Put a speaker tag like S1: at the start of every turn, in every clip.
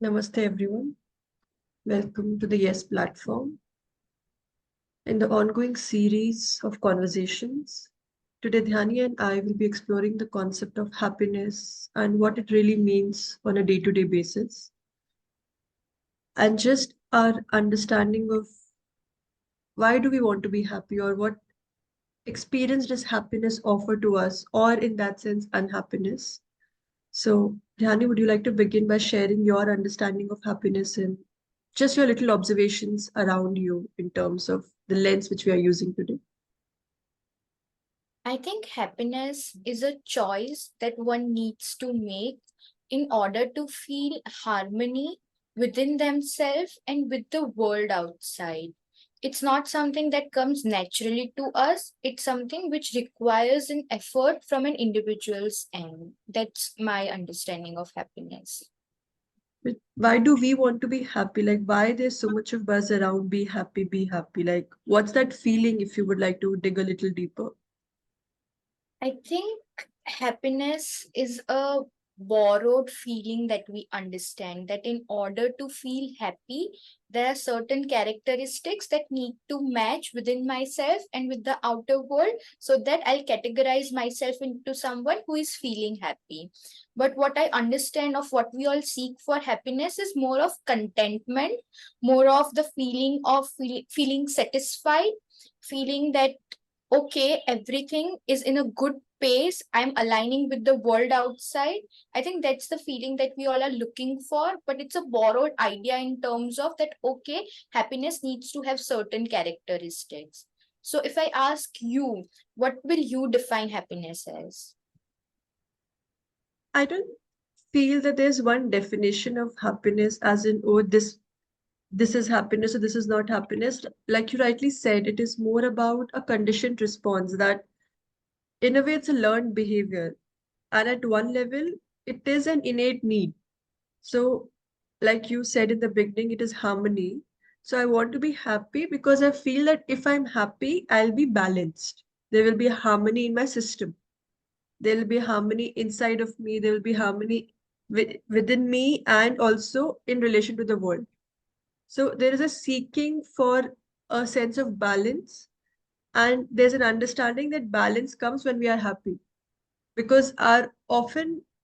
S1: Namaste, everyone. Welcome to the Yes platform. In the ongoing series of conversations, today Dhyani and I will be exploring the concept of happiness and what it really means on a day-to-day basis, and just our understanding of why do we want to be happy or what experience does happiness offer to us, or in that sense, unhappiness. So, Dhyani, would you like to begin by sharing your understanding of happiness and just your little observations around you in terms of the lens which we are using today?
S2: I think happiness is a choice that one needs to make in order to feel harmony within themselves and with the world outside. It's not something that comes naturally to us, it's something which requires an effort from an individual's end. That's my understanding of happiness.
S1: But why do we want to be happy? Like, why there's so much of buzz around be happy, be happy? Like, what's that feeling if you would like to dig a little deeper?
S2: I think happiness is a borrowed feeling that we understand that in order to feel happy, there are certain characteristics that need to match within myself and with the outer world so that I'll categorize myself into someone who is feeling happy. But what I understand of what we all seek for happiness is more of contentment, more of the feeling of feeling satisfied, feeling that okay, everything is in a good pace. I'm aligning with the world outside. I think that's the feeling that we all are looking for, but it's a borrowed idea in terms of that, okay, happiness needs to have certain characteristics. So if I ask you, what will you define happiness as?
S1: I don't feel that there's one definition of happiness as in, oh, this is happiness or this is not happiness. Like you rightly said, it is more about a conditioned response that in a way it's a learned behavior. And at one level, it is an innate need. So, like you said in the beginning, it is harmony. So I want to be happy because I feel that if I'm happy, I'll be balanced. There will be harmony in my system. There will be harmony inside of me. There will be harmony within me and also in relation to the world. So there is a seeking for a sense of balance, and there's an understanding that balance comes when we are happy, because our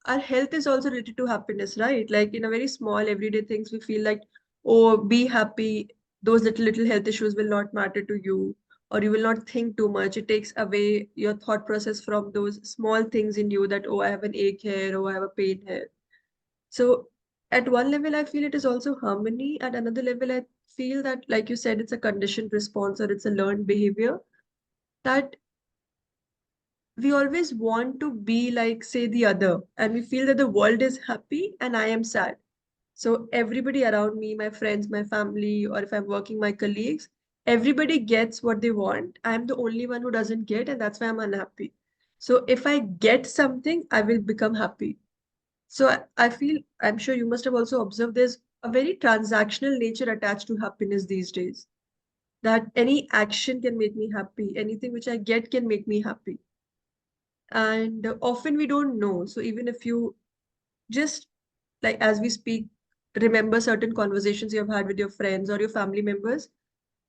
S1: health is also related to happiness, right? Like in a very small everyday things, we feel like, oh, be happy. Those little health issues will not matter to you, or you will not think too much. It takes away your thought process from those small things in you that, oh, I have an ache here, oh, I have a pain here. So at one level, I feel it is also harmony. At another level, I feel that, like you said, it's a conditioned response or it's a learned behavior that we always want to be like, say, the other, and we feel that the world is happy and I am sad. So everybody around me, my friends, my family, or if I'm working, my colleagues, everybody gets what they want. I'm the only one who doesn't get, and that's why I'm unhappy. So if I get something, I will become happy. So I feel, I'm sure you must have also observed, there's a very transactional nature attached to happiness these days. That any action can make me happy, anything which I get can make me happy. And often we don't know. So even if you just, like, as we speak, remember certain conversations you have had with your friends or your family members,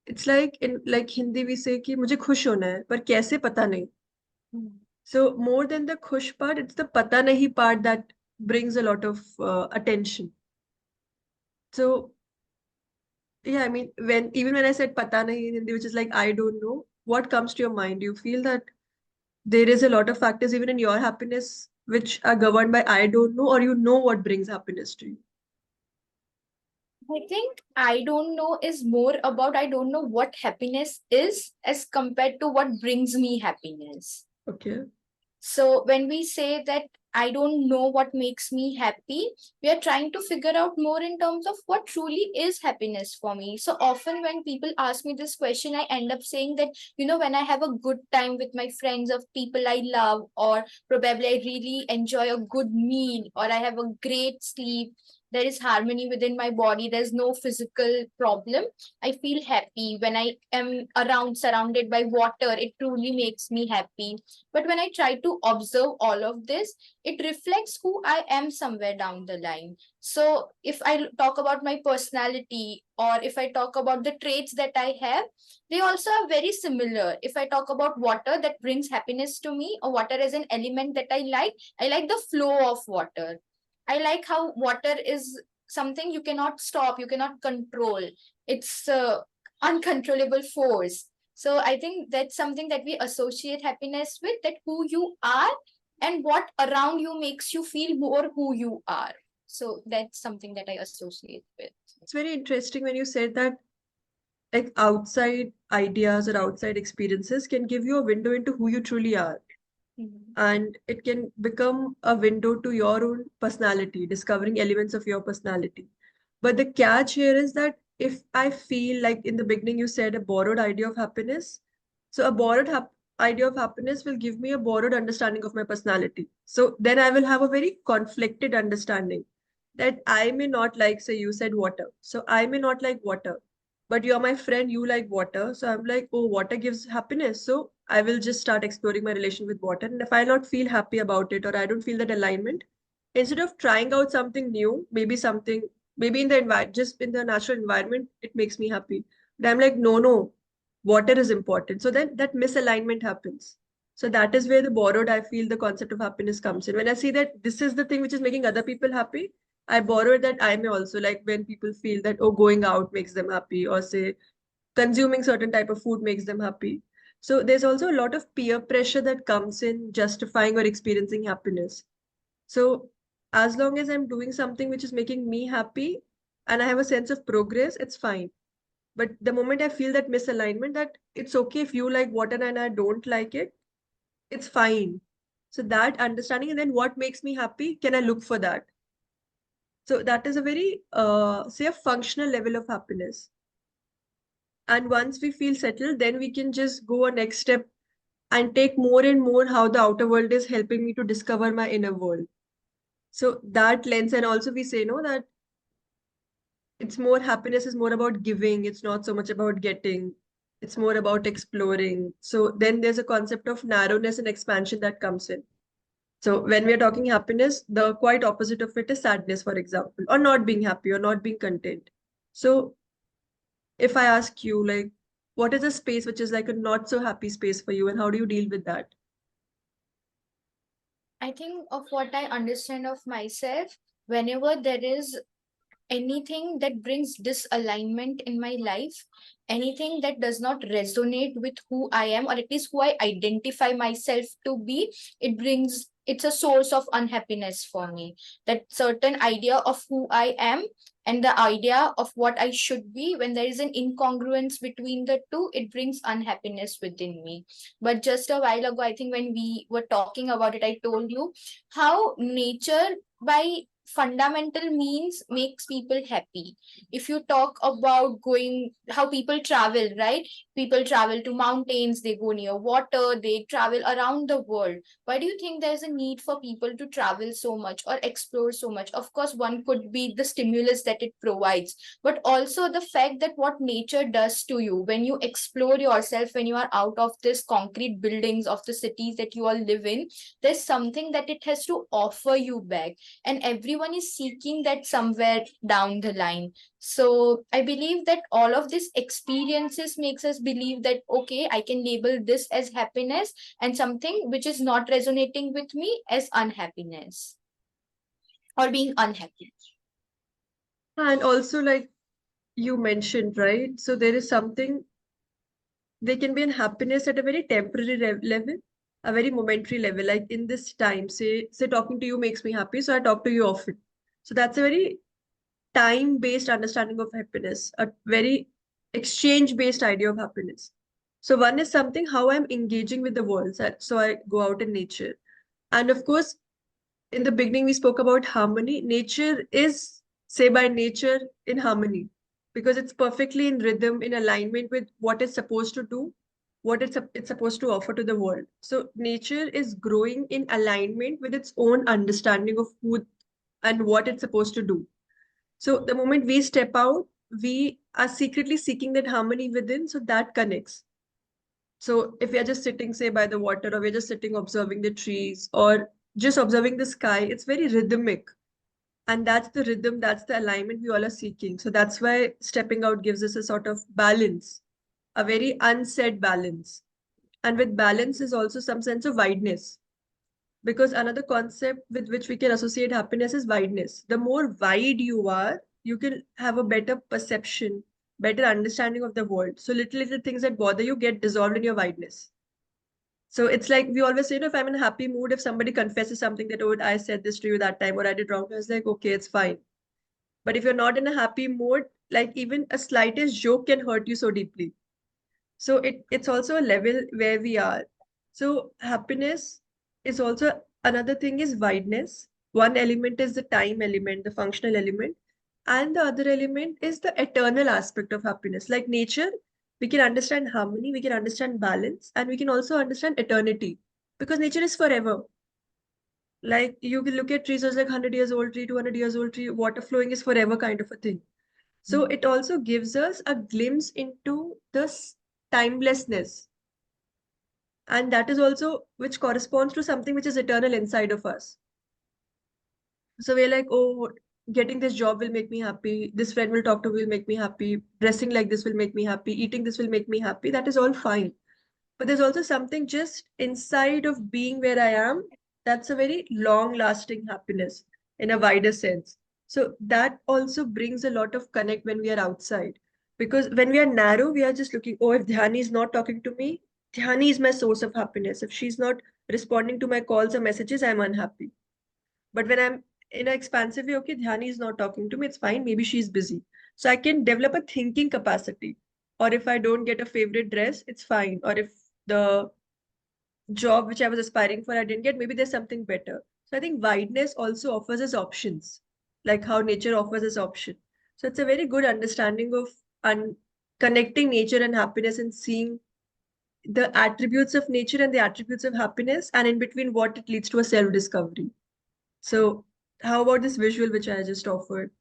S1: it's like in like Hindi we say कि मुझे खुश होना है पर कैसे पता नहीं. So more than the khush part, it's the pata nahi part that brings a lot of attention. So yeah, I mean, when I said pata nahi in Hindi, which is like I don't know, what comes to your mind? You feel that there is a lot of factors even in your happiness which are governed by I don't know, or you know what brings happiness to you.
S2: I think I don't know is more about I don't know what happiness is as compared to what brings me happiness.
S1: Okay.
S2: So when we say that I don't know what makes me happy, we are trying to figure out more in terms of what truly is happiness for me. So often when people ask me this question, I end up saying that, when I have a good time with my friends of people I love, or probably I really enjoy a good meal, or I have a great sleep, there is harmony within my body, there's no physical problem, I feel happy. When I am around surrounded by water, it truly makes me happy. But when I try to observe all of this, it reflects who I am somewhere down the line. So if I talk about my personality, or if I talk about the traits that I have, they also are very similar. If I talk about water, that brings happiness to me, or water as an element that I like the flow of water. I like how water is something you cannot stop, you cannot control. It's uncontrollable force. So I think that's something that we associate happiness with, that who you are and what around you makes you feel more who you are. So that's something that I associate with.
S1: It's very interesting when you said that like outside ideas or outside experiences can give you a window into who you truly are.
S2: Mhm.
S1: And it can become a window to your own personality, discovering elements of your personality. But the catch here is that if I feel like in the beginning you said a borrowed idea of happiness, so a borrowed idea of happiness will give me a borrowed understanding of my personality. So then I will have a very conflicted understanding that I may not like, say you said water. So I may not like water, but you're my friend, you like water. So I'm like, oh, water gives happiness. So I will just start exploring my relation with water. And if I not feel happy about it or I don't feel that alignment, instead of trying out something new, maybe in the environment, just in the natural environment, it makes me happy. But I'm like, no, no, water is important. So then that misalignment happens. So that is where the borrowed, I feel the concept of happiness comes in. When I see that this is the thing which is making other people happy, I borrowed that I may also like when people feel that, oh, going out makes them happy, or say consuming certain type of food makes them happy. So there's also a lot of peer pressure that comes in justifying or experiencing happiness. So as long as I'm doing something which is making me happy and I have a sense of progress, it's fine. But the moment I feel that misalignment, that it's okay if you like water and I don't like it, it's fine. So that understanding, and then what makes me happy, can I look for that? So that is a very, say, a functional level of happiness. And once we feel settled, then we can just go a next step and take more and more how the outer world is helping me to discover my inner world. So that lens, and also we say, no, that it's more happiness is more about giving. It's not so much about getting. It's more about exploring. So then there's a concept of narrowness and expansion that comes in. So when we are talking happiness, the quite opposite of it is sadness, for example, or not being happy or not being content. So if I ask you, like, what is a space which is like a not so happy space for you, and how do you deal with that?
S2: I think of what I understand of myself, whenever there is anything that brings disalignment in my life, anything that does not resonate with who I am, or at least who I identify myself to be, it's a source of unhappiness for me. That certain idea of who I am and the idea of what I should be, when there is an incongruence between the two, it brings unhappiness within me. But just a while ago, I think when we were talking about it, I told you how nature by fundamental means makes people happy. If you talk about going, how people travel, right? People travel to mountains, they go near water, they travel around the world. Why do you think there's a need for people to travel so much or explore so much? Of course, one could be the stimulus that it provides, but also the fact that what nature does to you when you explore yourself, when you are out of this concrete buildings of the cities that you all live in, there's something that it has to offer you back, and everyone is seeking that somewhere down the line. So I believe that all of these experiences makes us believe that, okay, I can label this as happiness, and something which is not resonating with me as unhappiness or being unhappy.
S1: And also, like you mentioned, right? So there is something, there can be an happiness at a very temporary level, a very momentary level. Like in this time, say talking to you makes me happy, so I talk to you often. So that's a very time-based understanding of happiness, a very exchange-based idea of happiness. So one is something how I'm engaging with the world. So I go out in nature. And of course, in the beginning, we spoke about harmony. Nature is, say, by nature, in harmony because it's perfectly in rhythm, in alignment with what it's supposed to do, what it's supposed to offer to the world. So nature is growing in alignment with its own understanding of who and what it's supposed to do. So the moment we step out, we are secretly seeking that harmony within, so that connects. So if we are just sitting, say, by the water, or we're just sitting observing the trees, or just observing the sky, it's very rhythmic. And that's the rhythm, that's the alignment we all are seeking. So that's why stepping out gives us a sort of balance, a very unsaid balance. And with balance is also some sense of wideness. Because another concept with which we can associate happiness is wideness. The more wide you are, you can have a better perception, better understanding of the world. So little things that bother you get dissolved in your wideness. So it's like we always say, if I'm in a happy mood, if somebody confesses something that, oh, I said this to you that time, or I did wrong, I was like, okay, it's fine. But if you're not in a happy mood, like even a slightest joke can hurt you so deeply. So it's also a level where we are. So happiness is also another thing is wideness. One element is the time element, the functional element, and the other element is the eternal aspect of happiness. Like nature, we can understand harmony, we can understand balance, and we can also understand eternity because nature is forever. Like you can look at trees as like 100 years old tree, 200 years old tree, water flowing is forever kind of a thing. So it also gives us a glimpse into this timelessness. And that is also which corresponds to something which is eternal inside of us. So we're like, oh, getting this job will make me happy. This friend will talk to will make me happy. Dressing like this will make me happy. Eating this will make me happy. That is all fine. But there's also something just inside of being where I am. That's a very long lasting happiness in a wider sense. So that also brings a lot of connect when we are outside. Because when we are narrow, we are just looking, oh, if Dhyani is not talking to me, Dhyani is my source of happiness. If she's not responding to my calls or messages, I'm unhappy. But when I'm in an expansive way, okay, Dhyani is not talking to me, it's fine. Maybe she's busy. So I can develop a thinking capacity. Or if I don't get a favorite dress, it's fine. Or if the job which I was aspiring for, I didn't get, maybe there's something better. So I think wideness also offers us options, like how nature offers us option. So it's a very good understanding of connecting nature and happiness and seeing the attributes of nature and the attributes of happiness, and in between what it leads to a self-discovery. So how about this visual which I just offered?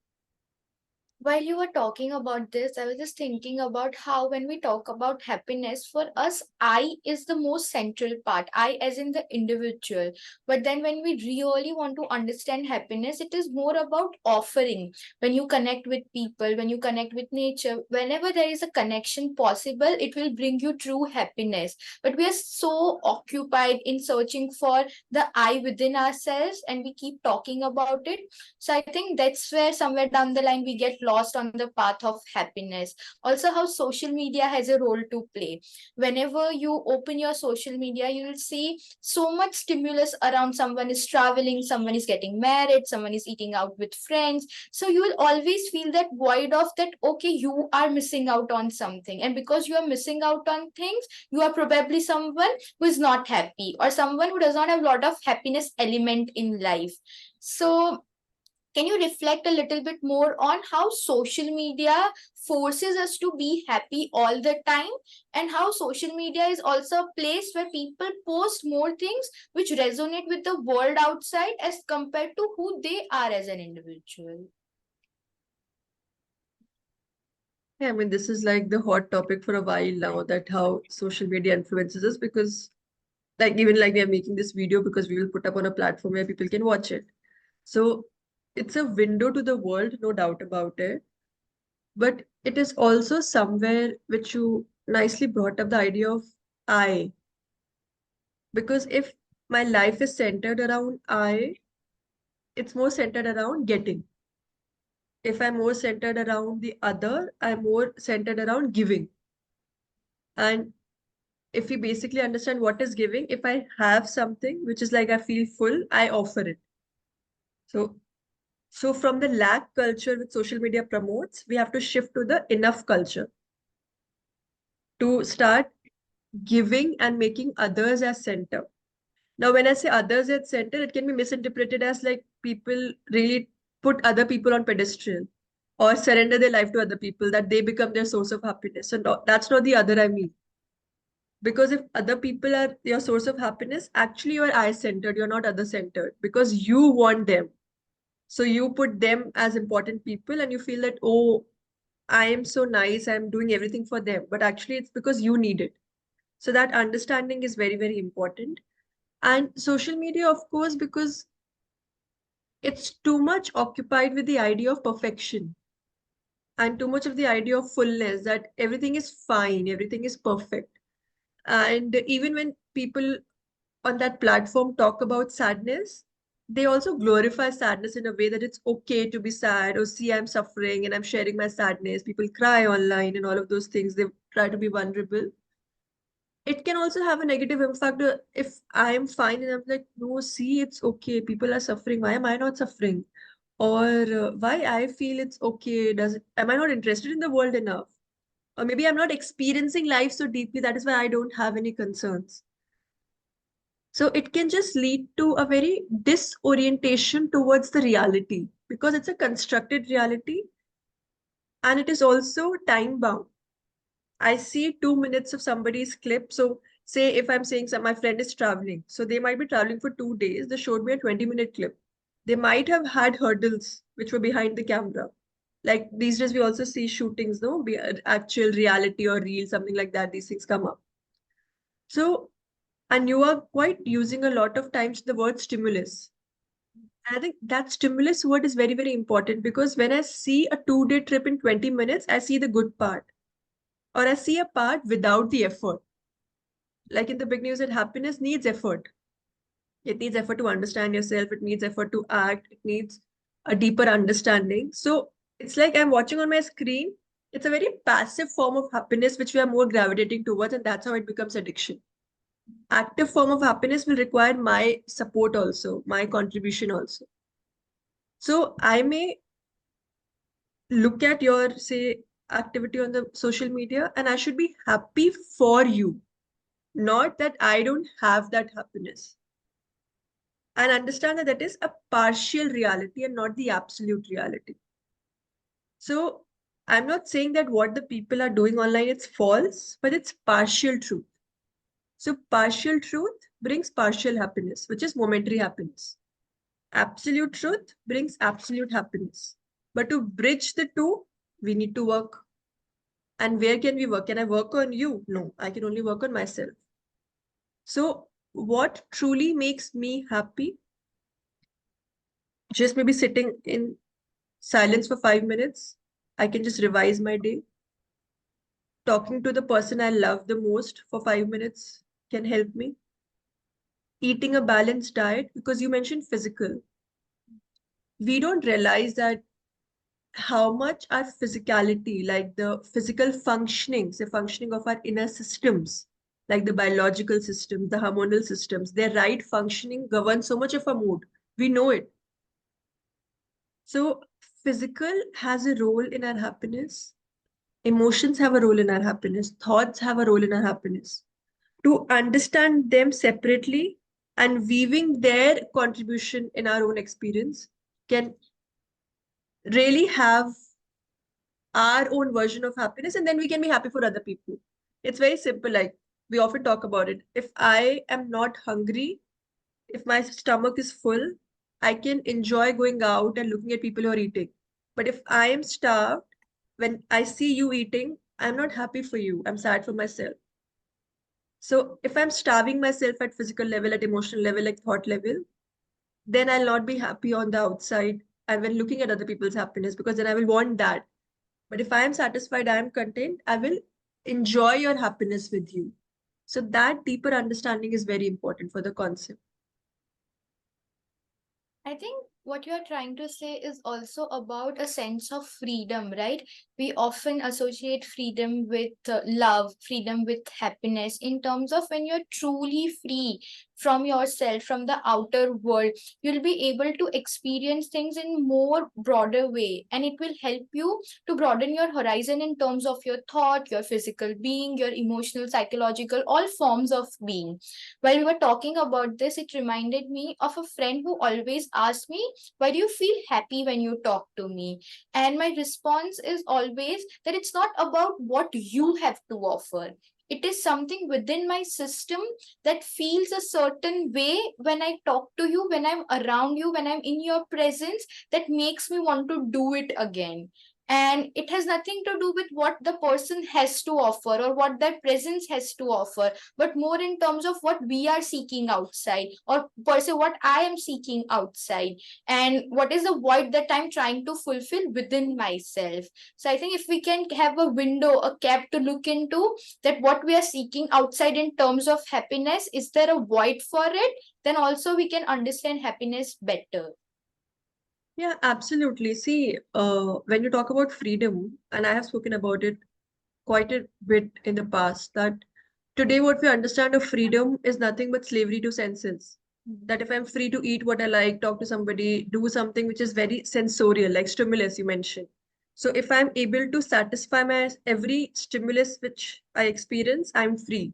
S2: While you were talking about this, I was just thinking about how when we talk about happiness, for us, I is the most central part. I as in the individual. But then when we really want to understand happiness, it is more about offering. When you connect with people, when you connect with nature, whenever there is a connection possible, it will bring you true happiness. But we are so occupied in searching for the I within ourselves and we keep talking about it. So I think that's where somewhere down the line we get lost on the path of happiness. Also, how social media has a role to play. Whenever you open your social media, you will see so much stimulus around. Someone is traveling, someone is getting married, someone is eating out with friends. So you will always feel that void of that, okay, you are missing out on something. And because you are missing out on things, you are probably someone who is not happy or someone who does not have a lot of happiness element in life. So can you reflect a little bit more on how social media forces us to be happy all the time and how social media is also a place where people post more things which resonate with the world outside as compared to who they are as an individual?
S1: Yeah, I mean, this is like the hot topic for a while now, that how social media influences us, because like even like we are making this video because we will put up on a platform where people can watch it. So it's a window to the world, no doubt about it. But it is also somewhere which you nicely brought up the idea of I. Because if my life is centered around I, it's more centered around getting. If I'm more centered around the other, I'm more centered around giving. And if we basically understand what is giving, if I have something which is like I feel full, I offer it. So so from the lack culture which social media promotes, we have to shift to the enough culture to start giving and making others as center. Now, when I say others at center, it can be misinterpreted as like people really put other people on pedestal or surrender their life to other people, that they become their source of happiness. So no, that's not the other I mean. Because if other people are your source of happiness, actually you are I centered, you're not other centered because you want them. So you put them as important people and you feel that, oh, I am so nice, I'm doing everything for them. But actually, it's because you need it. So that understanding is very, very important. And social media, of course, because it's too much occupied with the idea of perfection and too much of the idea of fullness, that everything is fine, everything is perfect. And even when people on that platform talk about sadness, they also glorify sadness in a way that it's okay to be sad, or see, I'm suffering and I'm sharing my sadness. People cry online and all of those things. They try to be vulnerable. It can also have a negative impact if I am fine and I'm like, no, see, it's okay. People are suffering. Why am I not suffering? Or why I feel it's okay. Am I not interested in the world enough? Or maybe I'm not experiencing life so deeply. That is why I don't have any concerns. So it can just lead to a very disorientation towards the reality because it's a constructed reality and it is also time bound. I see 2 minutes of somebody's clip. So say if I'm saying some my friend is traveling, so they might be traveling for 2 days. They showed me a 20-minute clip. They might have had hurdles which were behind the camera. Like these days we also see shootings, no, be actual reality or real, something like that. These things come up. So, and you are quite using a lot of times the word stimulus. And I think that stimulus word is very, very important because when I see a 2-day trip in 20 minutes, I see the good part, or I see a part without the effort. Like in the beginning, you said happiness needs effort. It needs effort to understand yourself, it needs effort to act, it needs a deeper understanding. So it's like I'm watching on my screen. It's a very passive form of happiness which we are more gravitating towards, and that's how it becomes addiction. Active form of happiness will require my support also, my contribution also. So I may look at your, say, activity on the social media and I should be happy for you, not that I don't have that happiness. And understand that that is a partial reality and not the absolute reality. So I'm not saying that what the people are doing online it's false, but it's partial truth. So partial truth brings partial happiness, which is momentary happiness. Absolute truth brings absolute happiness. But to bridge the two, we need to work. And where can we work? Can I work on you? No, I can only work on myself. So, what truly makes me happy? Just maybe sitting in silence for 5 minutes. I can just revise my day. Talking to the person I love the most for 5 minutes can help me. Eating a balanced diet, because you mentioned physical. We don't realize that how much our physicality, like the physical functionings, the functioning of our inner systems, like the biological systems, the hormonal systems, their right functioning governs so much of our mood. We know it. So, physical has a role in our happiness. Emotions have a role in our happiness. Thoughts have a role in our happiness. To understand them separately and weaving their contribution in our own experience can really have our own version of happiness, and then we can be happy for other people. It's very simple. Like we often talk about it. If I am not hungry, if my stomach is full, I can enjoy going out and looking at people who are eating. But if I am starved, when I see you eating, I'm not happy for you, I'm sad for myself. So if I'm starving myself at physical level, at emotional level, like thought level, then I'll not be happy on the outside and when looking at other people's happiness, because then I will want that. But if I am satisfied, I am content, I will enjoy your happiness with you. So that deeper understanding is very important for the concept.
S2: I think what you are trying to say is also about a sense of freedom, right? We often associate freedom with love, freedom with happiness, in terms of when you're truly free from yourself, from the outer world, you'll be able to experience things in more broader way, and it will help you to broaden your horizon in terms of your thought, your physical being, your emotional, psychological, all forms of being. While we were talking about this, it reminded me of a friend who always asked me, why do you feel happy when you talk to me? And my response is always that it's not about what you have to offer. It is something within my system that feels a certain way when I talk to you, when I'm around you, when I'm in your presence, that makes me want to do it again. And it has nothing to do with what the person has to offer or what their presence has to offer, but more in terms of what we are seeking outside, or per se what I am seeking outside, and what is the void that I'm trying to fulfill within myself. So I think if we can have a window, a cap to look into, that what we are seeking outside in terms of happiness, is there a void for it, then also we can understand happiness better.
S1: Yeah, absolutely. See, when you talk about freedom, and I have spoken about it quite a bit in the past, that today what we understand of freedom is nothing but slavery to senses. That if I'm free to eat what I like, talk to somebody, do something which is very sensorial, like stimulus you mentioned. So if I'm able to satisfy my every stimulus which I experience, I'm free,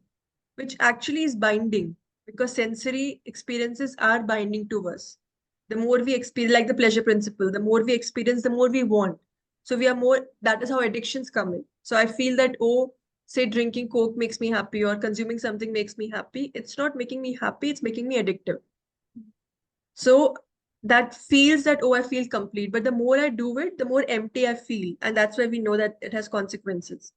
S1: which actually is binding because sensory experiences are binding to us. The more we experience, like the pleasure principle, the more we experience, the more we want. So we are more, that is how addictions come in. So I feel that, oh, say drinking Coke makes me happy or consuming something makes me happy. It's not making me happy, it's making me addictive. So that feels that, oh, I feel complete. But the more I do it, the more empty I feel. And that's why we know that it has consequences.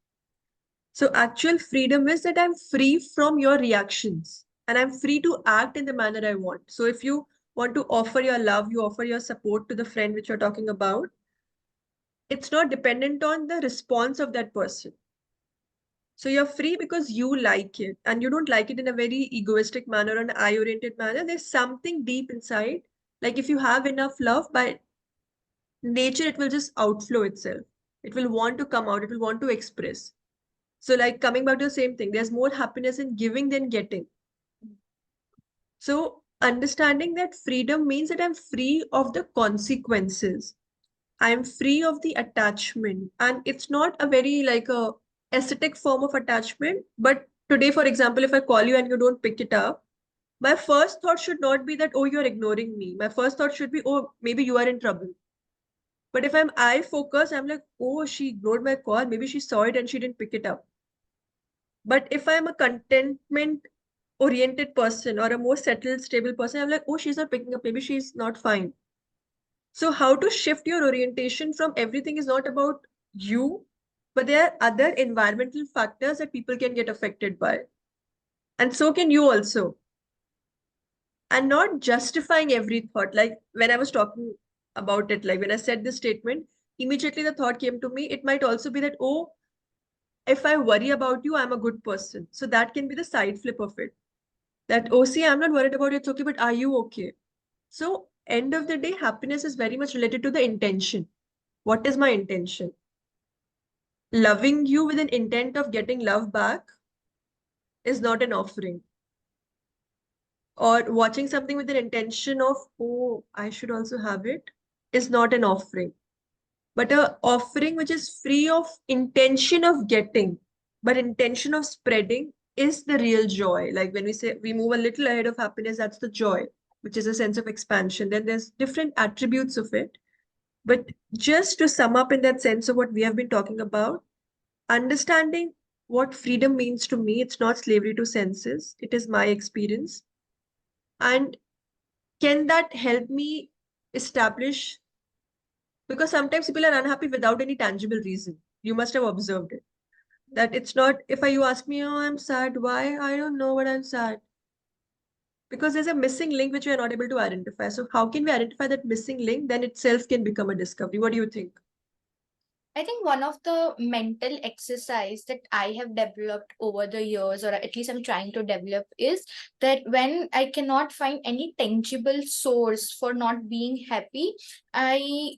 S1: So actual freedom is that I'm free from your reactions and I'm free to act in the manner I want. So if you want to offer your love, you offer your support to the friend which you're talking about, it's not dependent on the response of that person. So you're free because you like it and you don't like it in a very egoistic manner or an I-oriented manner. There's something deep inside. Like if you have enough love, by nature, it will just outflow itself. It will want to come out. It will want to express. So like coming back to the same thing, there's more happiness in giving than getting. So understanding that freedom means that I'm free of the consequences. I'm free of the attachment. And it's not a very like a aesthetic form of attachment. But today, for example, if I call you and you don't pick it up, my first thought should not be that, oh, you're ignoring me. My first thought should be, oh, maybe you are in trouble. But if I'm I focused, I'm like, oh, she ignored my call. Maybe she saw it and she didn't pick it up. But if I'm a contentment oriented person or a more settled, stable person, I'm like, oh, she's not picking up. Maybe she's not fine. So, how to shift your orientation from everything is not about you, but there are other environmental factors that people can get affected by. And so can you also. And not justifying every thought. Like when I was talking about it, like when I said this statement, immediately the thought came to me. It might also be that, oh, if I worry about you, I'm a good person. So that can be the side flip of it. That, oh, see, I'm not worried about it, it's okay, but are you okay? So, end of the day, happiness is very much related to the intention. What is my intention? Loving you with an intent of getting love back is not an offering. Or watching something with an intention of, oh, I should also have it, is not an offering. But a offering which is free of intention of getting, but intention of spreading is the real joy. Like when we say we move a little ahead of happiness, that's the joy, which is a sense of expansion. Then there's different attributes of it. But just to sum up in that sense of what we have been talking about, understanding what freedom means to me, it's not slavery to senses, it is my experience. And can that help me establish, because sometimes people are unhappy without any tangible reason. You must have observed it. That it's not, if you ask me, oh, I'm sad, why? I don't know what I'm sad. Because there's a missing link which we are not able to identify. So, how can we identify that missing link? Then itself can become a discovery. What do you think?
S2: I think one of the mental exercise that I have developed over the years, or at least I'm trying to develop, is that when I cannot find any tangible source for not being happy, I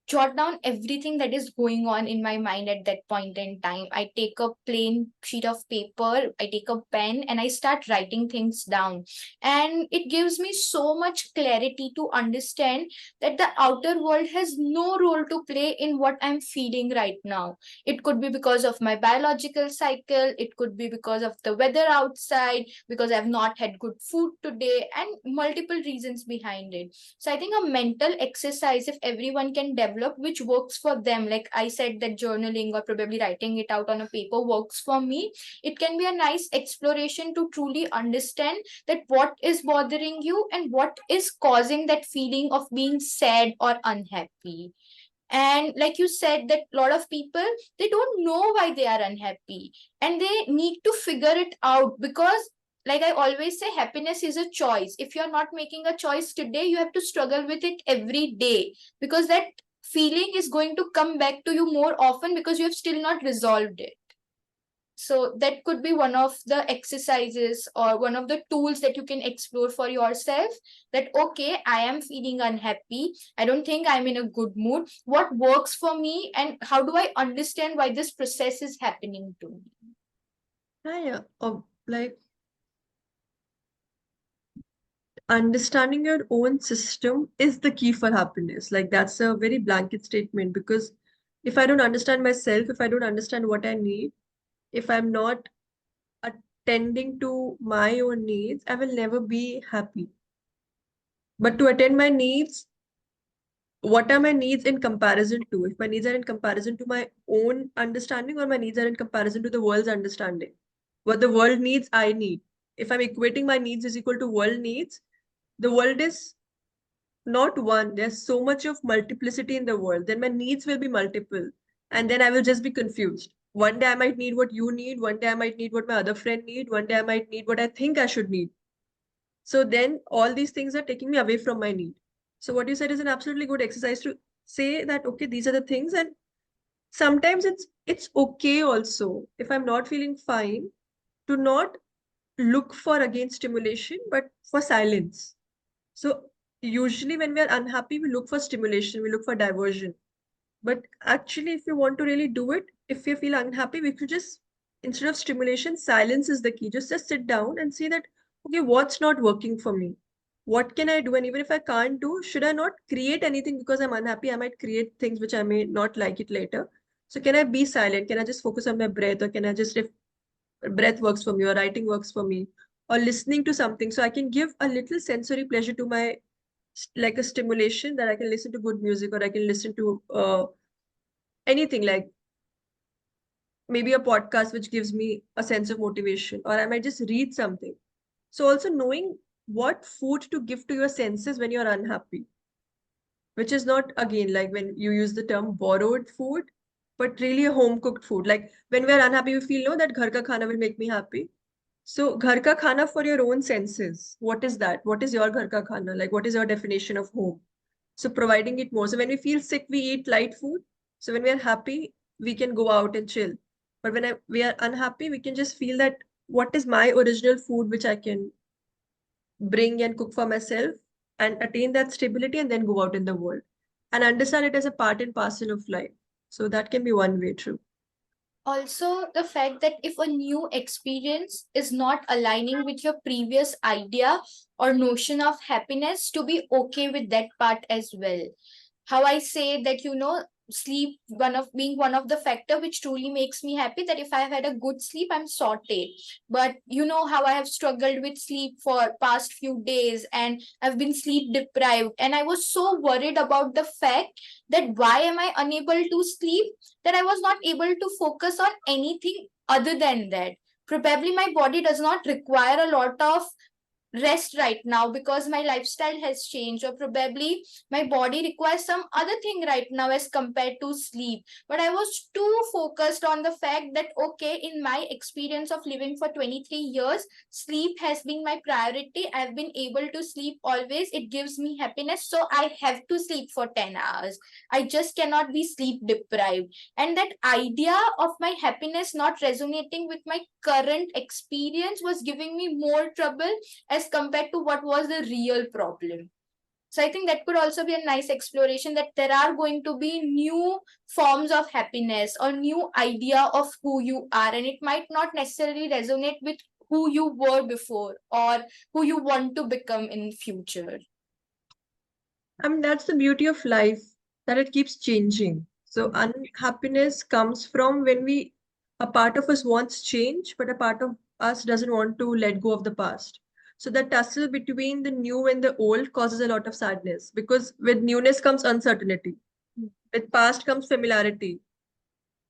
S2: jot down everything that is going on in my mind at that point in time. I take a plain sheet of paper, I take a pen, and I start writing things down. And it gives me so much clarity to understand that the outer world has no role to play in what I'm feeling right now. It could be because of my biological cycle, it could be because of the weather outside, because I've not had good food today, and multiple reasons behind it. So I think a mental exercise, if everyone can develop develop which works for them. Like I said, that journaling or probably writing it out on a paper works for me. It can be a nice exploration to truly understand that what is bothering you and what is causing that feeling of being sad or unhappy. And like you said, that a lot of people, they don't know why they are unhappy, and they need to figure it out. Because like I always say, happiness is a choice. If you're not making a choice today, you have to struggle with it every day, because that feeling is going to come back to you more often because you have still not resolved it. So that could be one of the exercises or one of the tools that you can explore for yourself. That okay, I am feeling unhappy, I don't think I'm in a good mood, what works for me, and how do I understand why this process is happening to me.
S1: Yeah. Like understanding your own system is the key for happiness. Like that's a very blanket statement, because if I don't understand myself, if I don't understand what I need, if I'm not attending to my own needs, I will never be happy. But to attend my needs, what are my needs in comparison to? If my needs are in comparison to my own understanding, or my needs are in comparison to the world's understanding. What the world needs, I need. If I'm equating my needs is equal to world needs, the world is not one. There's so much of multiplicity in the world. Then my needs will be multiple. And then I will just be confused. One day I might need what you need. One day I might need what my other friend need. One day I might need what I think I should need. So then all these things are taking me away from my need. So what you said is an absolutely good exercise to say that, okay, these are the things. And sometimes it's okay also, if I'm not feeling fine, to not look for again stimulation, but for silence. So usually when we are unhappy, we look for stimulation, we look for diversion. But actually, if you want to really do it, if you feel unhappy, we could just, instead of stimulation, silence is the key. Just sit down and see that, okay, what's not working for me? What can I do? And even if I can't do, should I not create anything because I'm unhappy? I might create things which I may not like it later. So can I be silent? Can I just focus on my breath? Or can I just, if breath works for me, or writing works for me, or listening to something? So I can give a little sensory pleasure to my, like a stimulation, that I can listen to good music, or I can listen to anything, like maybe a podcast which gives me a sense of motivation, or I might just read something. So also knowing what food to give to your senses when you're unhappy, which is not again like when you use the term borrowed food, but really a home cooked food. Like when we're unhappy, we feel no, that ghar ka khana will make me happy. So ghar ka khana for your own senses. What is that? What is your ghar ka khana? Like what is your definition of home? So providing it more. So when we feel sick, we eat light food. So when we are happy, we can go out and chill. But when we are unhappy, we can just feel that what is my original food which I can bring and cook for myself and attain that stability, and then go out in the world and understand it as a part and parcel of life. So that can be one way through.
S2: Also, the fact that if a new experience is not aligning with your previous idea or notion of happiness, to be okay with that part as well. How I say that, sleep one of the factor which truly makes me happy, that if I have had a good sleep, I'm sorted. But you know how I have struggled with sleep for past few days, and I've been sleep deprived, and I was so worried about the fact that why am I unable to sleep, that I was not able to focus on anything other than that. Probably my body does not require a lot of rest right now because my lifestyle has changed, or probably my body requires some other thing right now as compared to sleep. But I was too focused on the fact that okay, in my experience of living for 23 years, sleep has been my priority. I've been able to sleep always, it gives me happiness, so I have to sleep for 10 hours. I just cannot be sleep deprived. And that idea of my happiness not resonating with my current experience was giving me more trouble as compared to what was the real problem. So I think that could also be a nice exploration, that there are going to be new forms of happiness or new idea of who you are, and it might not necessarily resonate with who you were before or who you want to become in future.
S1: I mean, that's the beauty of life, that it keeps changing. So unhappiness comes from when a part of us wants change, but a part of us doesn't want to let go of the past. So the tussle between the new and the old causes a lot of sadness, because with newness comes uncertainty. With past comes familiarity.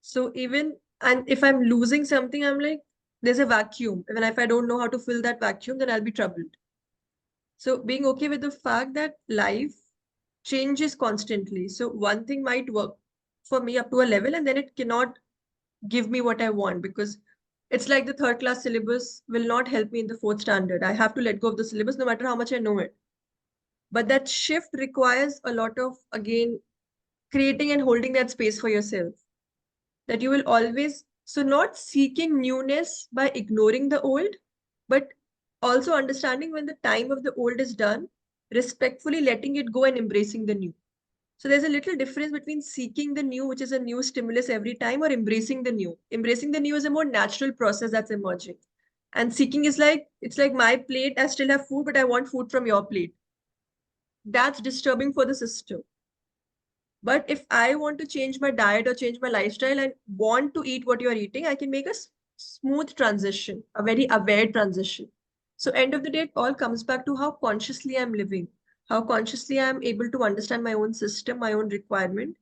S1: So even, and if I'm losing something, I'm like, there's a vacuum. Even if I don't know how to fill that vacuum, then I'll be troubled. So being okay with the fact that life changes constantly. So one thing might work for me up to a level, and then it cannot give me what I want, because it's like the third class syllabus will not help me in the fourth standard. I have to let go of the syllabus no matter how much I know it. But that shift requires a lot of, again, creating and holding that space for yourself. That you will always, so not seeking newness by ignoring the old, but also understanding when the time of the old is done, respectfully letting it go and embracing the new. So there's a little difference between seeking the new, which is a new stimulus every time, or embracing the new. Embracing the new is a more natural process that's emerging. And seeking is like, it's like my plate, I still have food, but I want food from your plate. That's disturbing for the system. But if I want to change my diet or change my lifestyle and want to eat what you're eating, I can make a smooth transition, a very aware transition. So end of the day, it all comes back to how consciously I'm living, how consciously I'm able to understand my own system, my own requirement,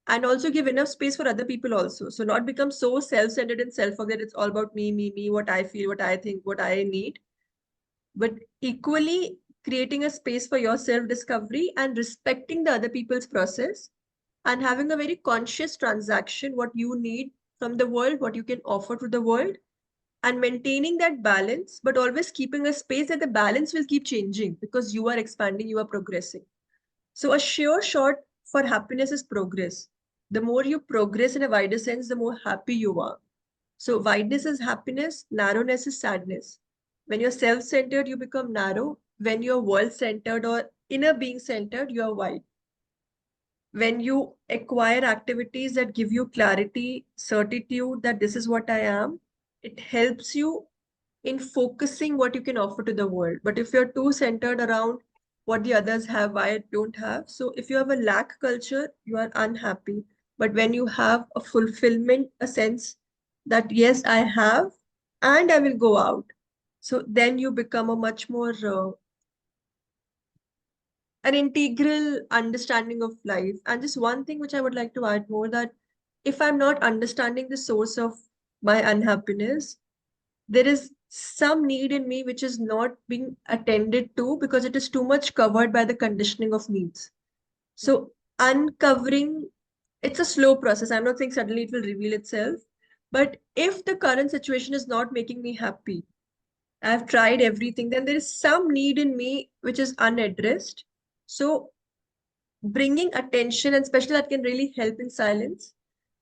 S1: and also give enough space for other people also. So not become so self-centered and self-forget. It's all about me, me, me, what I feel, what I think, what I need, but equally creating a space for your self-discovery and respecting the other people's process, and having a very conscious transaction, what you need from the world, what you can offer to the world, and maintaining that balance, but always keeping a space that the balance will keep changing because you are expanding, you are progressing. So a sure shot for happiness is progress. The more you progress in a wider sense, the more happy you are. So wideness is happiness, narrowness is sadness. When you're self-centered, you become narrow. When you're world-centered or inner being centered, you are wide. When you acquire activities that give you clarity, certitude that this is what I am, it helps you in focusing what you can offer to the world. But if you're too centered around what the others have, I don't have. So if you have a lack culture, you are unhappy. But when you have a fulfillment, a sense that yes, I have and I will go out. So then you become a much more an integral understanding of life. And just one thing which I would like to add more, that if I'm not understanding the source of my unhappiness, there is some need in me which is not being attended to because it is too much covered by the conditioning of needs. So uncovering, it's a slow process. I'm not saying suddenly it will reveal itself, but if the current situation is not making me happy, I've tried everything, then there is some need in me which is unaddressed. So bringing attention, and especially that can really help in silence,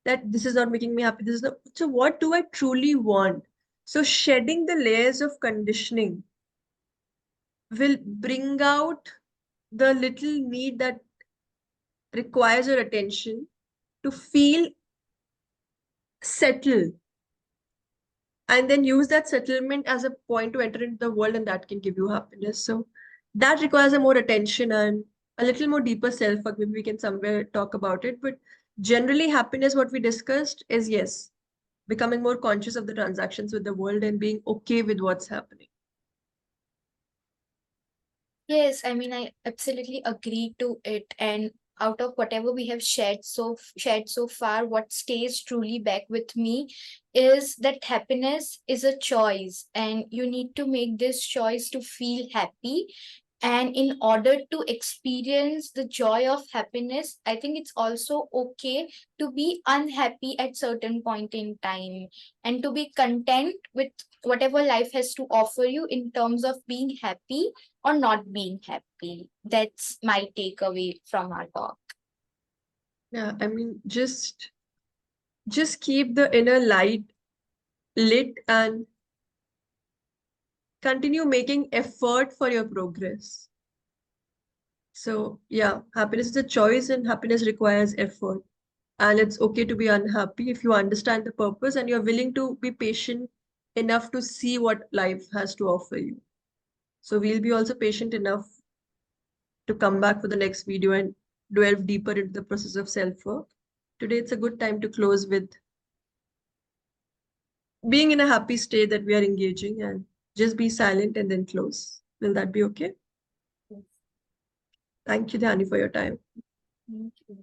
S1: that this is not making me happy, this is not, so what do I truly want? So shedding the layers of conditioning will bring out the little need that requires your attention to feel settled, and then use that settlement as a point to enter into the world, and that can give you happiness. So that requires a more attention and a little more deeper self work. Maybe we can somewhere talk about it, but generally happiness, what we discussed is, yes, becoming more conscious of the transactions with the world and being okay with what's happening.
S2: Yes, I mean, I absolutely agree to it. And out of whatever we have shared so far, what stays truly back with me is that happiness is a choice, and you need to make this choice to feel happy. And in order to experience the joy of happiness, I think it's also okay to be unhappy at certain point in time, and to be content with whatever life has to offer you in terms of being happy or not being happy. That's my takeaway from our talk.
S1: Yeah, I mean, just keep the inner light lit and continue making effort for your progress. So yeah, happiness is a choice and happiness requires effort. And it's okay to be unhappy if you understand the purpose and you're willing to be patient enough to see what life has to offer you. So we'll be also patient enough to come back for the next video and delve deeper into the process of self-work. Today it's a good time to close with being in a happy state that we are engaging, and just be silent and then close. Will that be okay?
S2: Yes.
S1: Thank you, Dhani, for your time.
S2: Thank you.